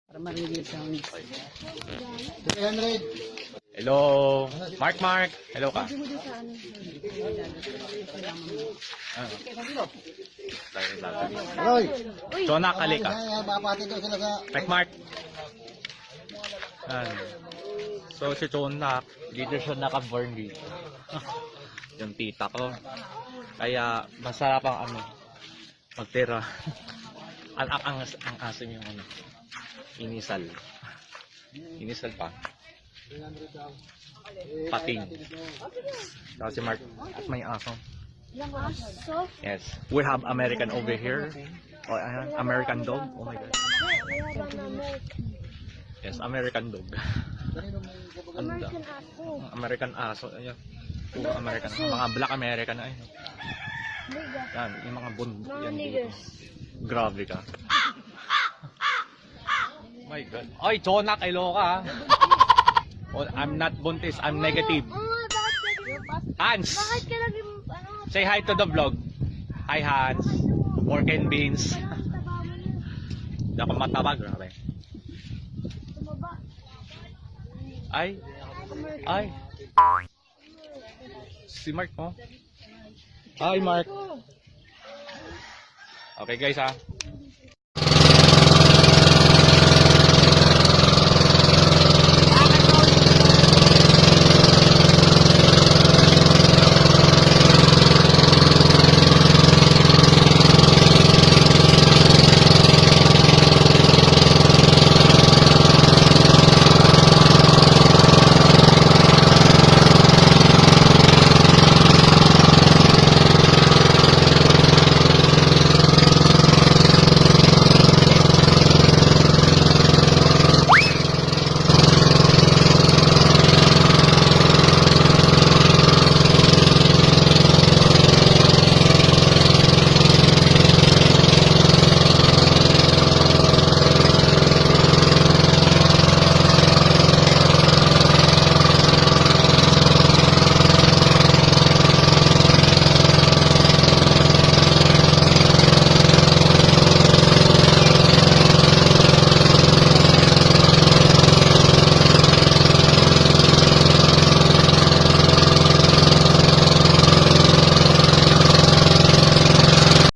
Para maririnig ang 300. Hello, Mark. Hello ka. Roy. Jonak, alika. Mapapati daw sila sa... Mark. So si Jonak, dito siya naka-born dito. Yung tita ko. Kaya masarap ang magtira. ang asim yung inisal. Inisal pa. Pating. Kasi Mark at may aso. Yes. We have American over here. Oh, American dog. Oh my god. Yes, American dog. American aso. Ayan. Puro American. Mga black American na. Yan, yung mga bundok yan dito. Grabe ka. My god. Oy, Jonak, hello ka. Oh, I'm not buntis, I'm negative. Hans! Say hi to the vlog. Hi Hans. Pork and beans. Hindi ako mataba, grabe. Ay. Si Mark mo. Hi Mark. Okay guys ha.